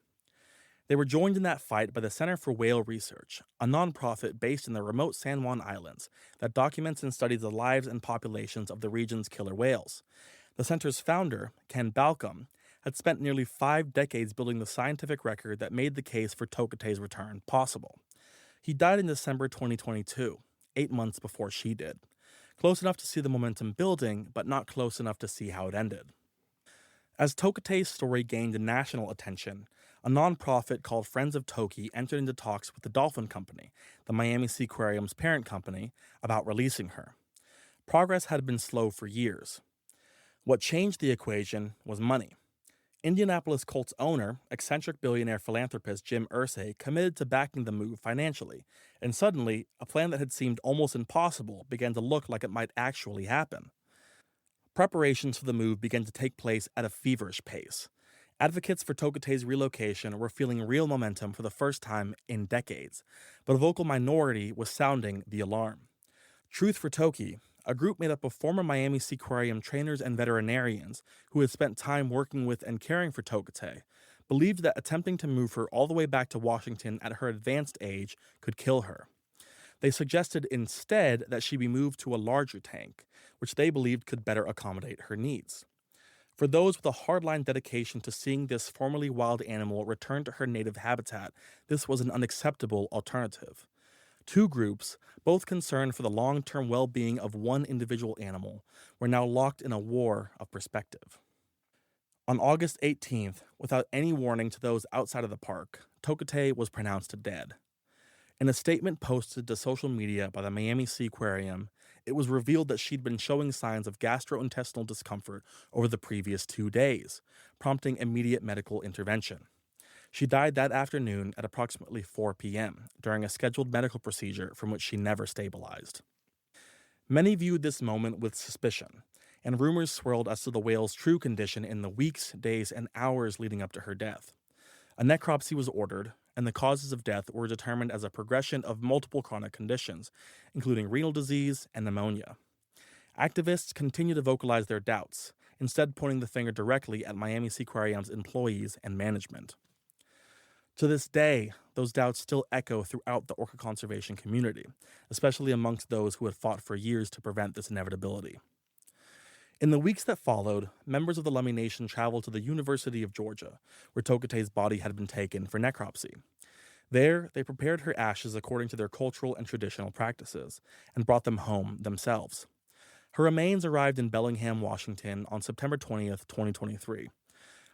They were joined in that fight by the Center for Whale Research, a nonprofit based in the remote San Juan Islands that documents and studies the lives and populations of the region's killer whales. The center's founder, Ken Balcom, had spent nearly 5 decades building the scientific record that made the case for Tokitae's return possible. He died in December 2022, 8 months before she did. Close enough to see the momentum building, but not close enough to see how it ended. As Tokitae's story gained national attention, a nonprofit called Friends of Toki entered into talks with the Dolphin Company, the Miami Seaquarium's parent company, about releasing her. Progress had been slow for years. What changed the equation was money. Indianapolis Colts owner, eccentric billionaire philanthropist Jim Irsay committed to backing the move financially, and suddenly, a plan that had seemed almost impossible began to look like it might actually happen. Preparations for the move began to take place at a feverish pace. Advocates for Tokitae's relocation were feeling real momentum for the first time in decades, but a vocal minority was sounding the alarm. Truth for Toki, a group made up of former Miami Seaquarium trainers and veterinarians who had spent time working with and caring for Tokitae, believed that attempting to move her all the way back to Washington at her advanced age could kill her. They suggested instead that she be moved to a larger tank, which they believed could better accommodate her needs. For those with a hardline dedication to seeing this formerly wild animal return to her native habitat, this was an unacceptable alternative. Two groups, both concerned for the long-term well-being of one individual animal, were now locked in a war of perspective. On August 18th, without any warning to those outside of the park, Tokitae was pronounced dead. In a statement posted to social media by the Miami Seaquarium, it was revealed that she'd been showing signs of gastrointestinal discomfort over the previous 2 days, prompting immediate medical intervention. She died that afternoon at approximately 4 p.m. during a scheduled medical procedure from which she never stabilized. Many viewed this moment with suspicion, and rumors swirled as to the whale's true condition in the weeks, days, and hours leading up to her death. A necropsy was ordered, and the causes of death were determined as a progression of multiple chronic conditions, including renal disease and pneumonia. Activists continue to vocalize their doubts, instead pointing the finger directly at Miami Seaquarium's employees and management. To this day, those doubts still echo throughout the orca conservation community, especially amongst those who had fought for years to prevent this inevitability. In the weeks that followed, members of the Lummi Nation traveled to the University of Georgia, where Tokitae's body had been taken for necropsy. There, they prepared her ashes according to their cultural and traditional practices, and brought them home themselves. Her remains arrived in Bellingham, Washington on September 20th, 2023.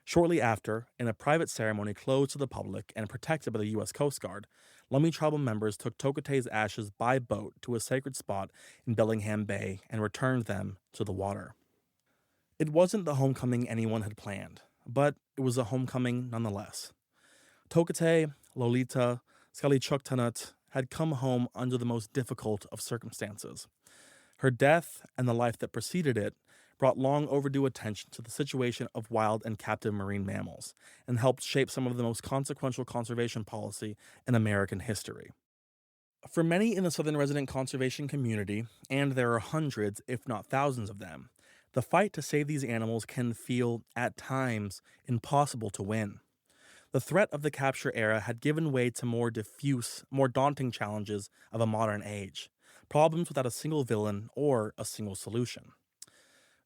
Shortly after, in a private ceremony closed to the public and protected by the U.S. Coast Guard, Lummi tribal members took Tokitae's ashes by boat to a sacred spot in Bellingham Bay and returned them to the water. It wasn't the homecoming anyone had planned, but it was a homecoming nonetheless. Tokitae, Lolita, Skalichuktanut had come home under the most difficult of circumstances. Her death and the life that preceded it brought long overdue attention to the situation of wild and captive marine mammals, and helped shape some of the most consequential conservation policy in American history. For many in the southern resident conservation community, and there are hundreds, if not thousands of them, the fight to save these animals can feel, at times, impossible to win. The threat of the capture era had given way to more diffuse, more daunting challenges of a modern age, problems without a single villain or a single solution.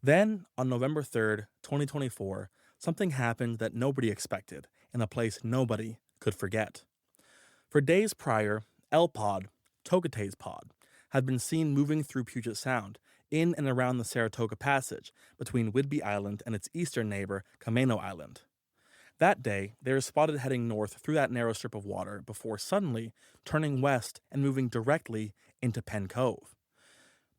Then, on November 3rd, 2024, something happened that nobody expected, in a place nobody could forget. For days prior, L-Pod, Tokitae's pod, had been seen moving through Puget Sound, in and around the Saratoga Passage, between Whidbey Island and its eastern neighbor, Camano Island. That day, they were spotted heading north through that narrow strip of water before suddenly turning west and moving directly into Penn Cove.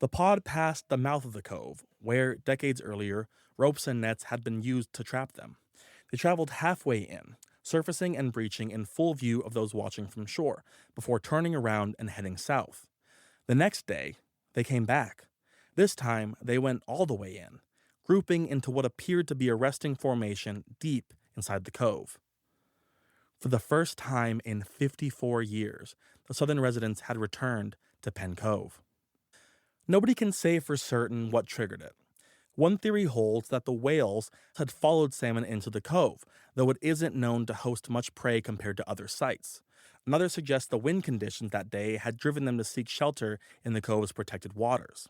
The pod passed the mouth of the cove, where, decades earlier, ropes and nets had been used to trap them. They traveled halfway in, surfacing and breaching in full view of those watching from shore, before turning around and heading south. The next day, they came back. This time, they went all the way in, grouping into what appeared to be a resting formation deep inside the cove. For the first time in 54 years, the southern residents had returned to Penn Cove. Nobody can say for certain what triggered it. One theory holds that the whales had followed salmon into the cove, though it isn't known to host much prey compared to other sites. Another suggests the wind conditions that day had driven them to seek shelter in the cove's protected waters.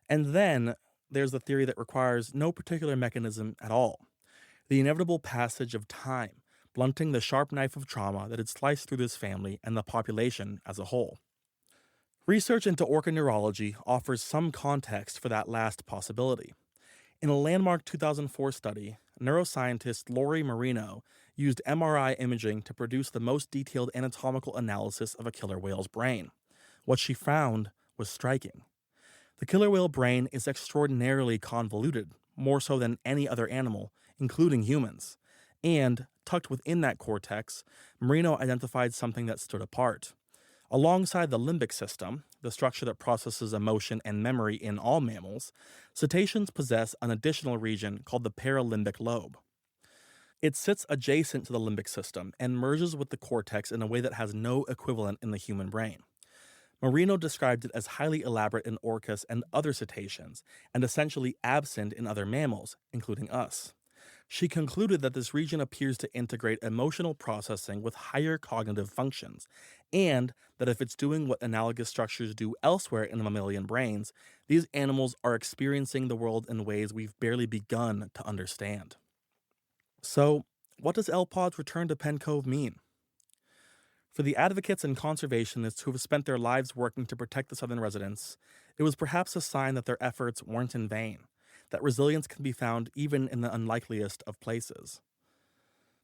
And then there's the theory that requires no particular mechanism at all. The inevitable passage of time, blunting the sharp knife of trauma that had sliced through this family and the population as a whole. Research into orca neurology offers some context for that last possibility. In a landmark 2004 study, neuroscientist Lori Marino used MRI imaging to produce the most detailed anatomical analysis of a killer whale's brain. What she found was striking. The killer whale brain is extraordinarily convoluted, more so than any other animal, including humans. And, tucked within that cortex, Marino identified something that stood apart. Alongside the limbic system, the structure that processes emotion and memory in all mammals, cetaceans possess an additional region called the paralimbic lobe. It sits adjacent to the limbic system and merges with the cortex in a way that has no equivalent in the human brain. Marino described it as highly elaborate in orcas and other cetaceans, and essentially absent in other mammals, including us. She concluded that this region appears to integrate emotional processing with higher cognitive functions, and that if it's doing what analogous structures do elsewhere in mammalian brains, these animals are experiencing the world in ways we've barely begun to understand. So, what does L-Pod's return to Penn Cove mean? For the advocates and conservationists who have spent their lives working to protect the southern residents, it was perhaps a sign that their efforts weren't in vain, that resilience can be found even in the unlikeliest of places.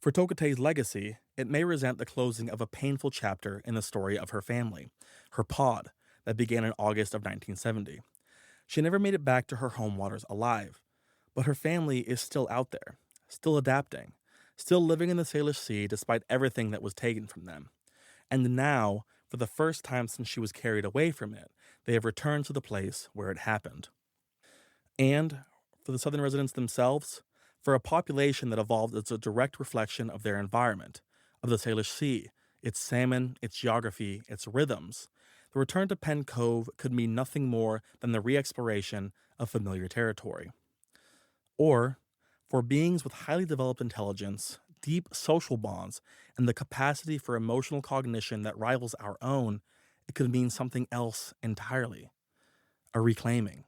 For Tokitae's legacy, it may resent the closing of a painful chapter in the story of her family, her pod, that began in August of 1970. She never made it back to her home waters alive, but her family is still out there, still adapting, still living in the Salish Sea despite everything that was taken from them. And now, for the first time since she was carried away from it, they have returned to the place where it happened. And, for the southern residents themselves, for a population that evolved as a direct reflection of their environment, of the Salish Sea, its salmon, its geography, its rhythms, the return to Penn Cove could mean nothing more than the re-exploration of familiar territory. Or, for beings with highly developed intelligence, deep social bonds, and the capacity for emotional cognition that rivals our own, it could mean something else entirely: a reclaiming.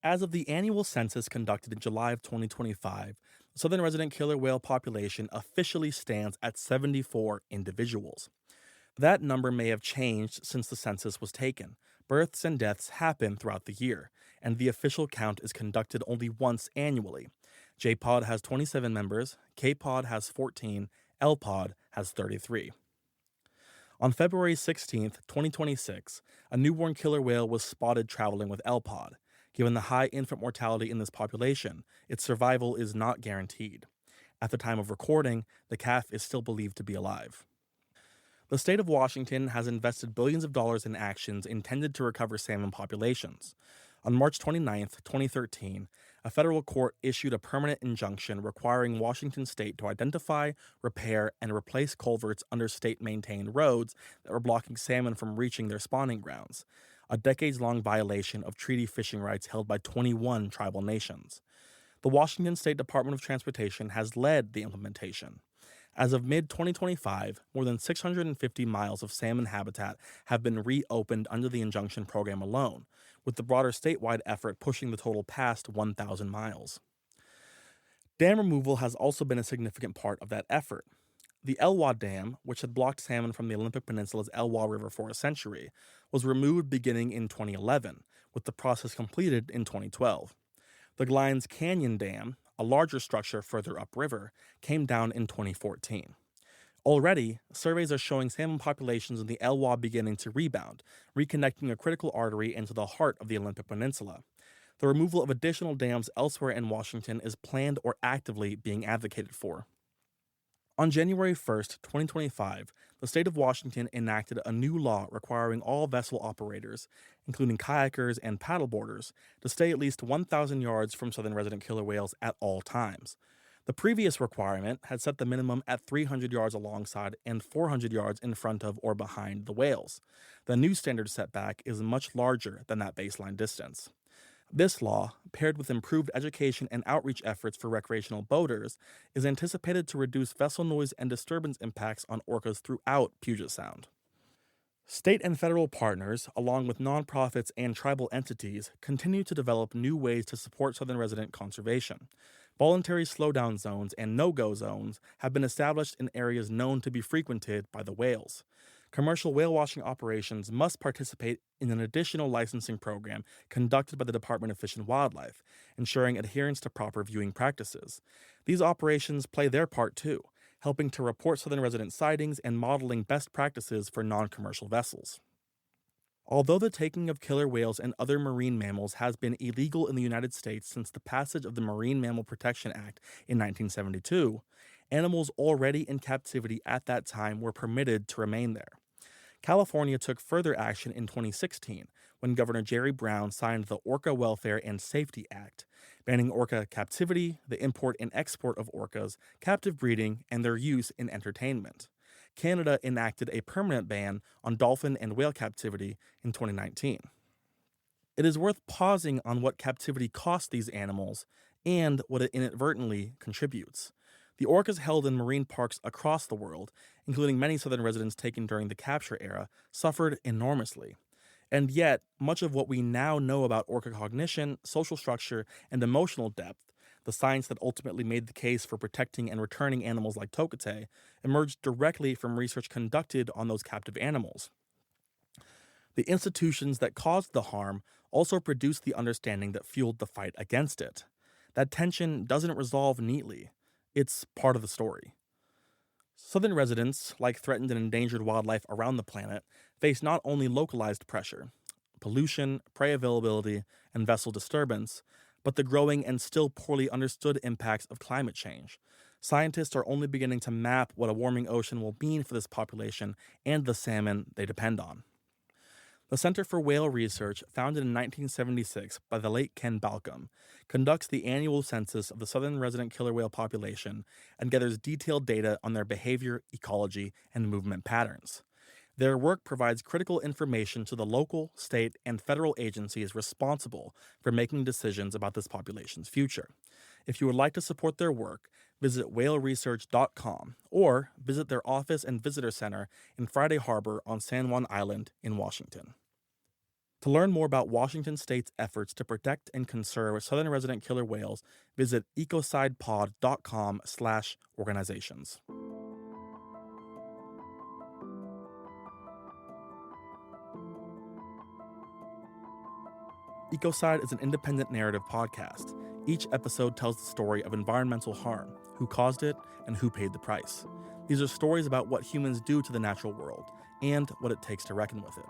As of the annual census conducted in July of 2025, the southern resident killer whale population officially stands at 74 individuals. That number may have changed since the census was taken. Births and deaths happen throughout the year, and the official count is conducted only once annually. JPOD has 27 members, KPOD has 14, LPOD has 33. On February 16, 2026, a newborn killer whale was spotted traveling with LPOD. Given the high infant mortality in this population, its survival is not guaranteed. At the time of recording, the calf is still believed to be alive. The state of Washington has invested billions of dollars in actions intended to recover salmon populations. On March 29, 2013, a federal court issued a permanent injunction requiring Washington state to identify, repair, and replace culverts under state-maintained roads that were blocking salmon from reaching their spawning grounds, a decades-long violation of treaty fishing rights held by 21 tribal nations. The Washington State Department of Transportation has led the implementation. As of mid-2025, more than 650 miles of salmon habitat have been reopened under the injunction program alone, with the broader statewide effort pushing the total past 1,000 miles. Dam removal has also been a significant part of that effort. The Elwha Dam, which had blocked salmon from the Olympic Peninsula's Elwha River for a century, was removed beginning in 2011, with the process completed in 2012. The Glines Canyon Dam, a larger structure further upriver, came down in 2014. Already, surveys are showing salmon populations in the Elwha beginning to rebound, reconnecting a critical artery into the heart of the Olympic Peninsula. The removal of additional dams elsewhere in Washington is planned or actively being advocated for. On January 1st, 2025, the state of Washington enacted a new law requiring all vessel operators, including kayakers and paddleboarders, to stay at least 1,000 yards from southern resident killer whales at all times. The previous requirement had set the minimum at 300 yards alongside and 400 yards in front of or behind the whales. The new standard setback is much larger than that baseline distance. This law, paired with improved education and outreach efforts for recreational boaters, is anticipated to reduce vessel noise and disturbance impacts on orcas throughout Puget Sound. State and federal partners, along with nonprofits and tribal entities, continue to develop new ways to support southern resident conservation. Voluntary slowdown zones and no-go zones have been established in areas known to be frequented by the whales. Commercial whale watching operations must participate in an additional licensing program conducted by the Department of Fish and Wildlife, ensuring adherence to proper viewing practices. These operations play their part too, helping to report southern resident sightings and modeling best practices for non-commercial vessels. Although the taking of killer whales and other marine mammals has been illegal in the United States since the passage of the Marine Mammal Protection Act in 1972, animals already in captivity at that time were permitted to remain there. California took further action in 2016 when Governor Jerry Brown signed the Orca Welfare and Safety Act, banning orca captivity, the import and export of orcas, captive breeding, and their use in entertainment. Canada enacted a permanent ban on dolphin and whale captivity in 2019. It is worth pausing on what captivity costs these animals and what it inadvertently contributes. The orcas held in marine parks across the world, including many southern residents taken during the capture era, suffered enormously. And yet, much of what we now know about orca cognition, social structure, and emotional depth, the science that ultimately made the case for protecting and returning animals like Tokitae, emerged directly from research conducted on those captive animals. The institutions that caused the harm also produced the understanding that fueled the fight against it. That tension doesn't resolve neatly. It's part of the story. Southern residents, like threatened and endangered wildlife around the planet, face not only localized pressure, pollution, prey availability, and vessel disturbance, but the growing and still poorly understood impacts of climate change. Scientists are only beginning to map what a warming ocean will mean for this population and the salmon they depend on. The Center for Whale Research, founded in 1976 by the late Ken Balcom, conducts the annual census of the southern resident killer whale population and gathers detailed data on their behavior, ecology, and movement patterns. Their work provides critical information to the local, state, and federal agencies responsible for making decisions about this population's future. If you would like to support their work, visit whaleresearch.com or visit their office and visitor center in Friday Harbor on San Juan Island in Washington. To learn more about Washington State's efforts to protect and conserve southern resident killer whales, visit ecosidepod.com/organizations. Ecocide is an independent narrative podcast. Each episode tells the story of environmental harm, who caused it, and who paid the price. These are stories about what humans do to the natural world and what it takes to reckon with it.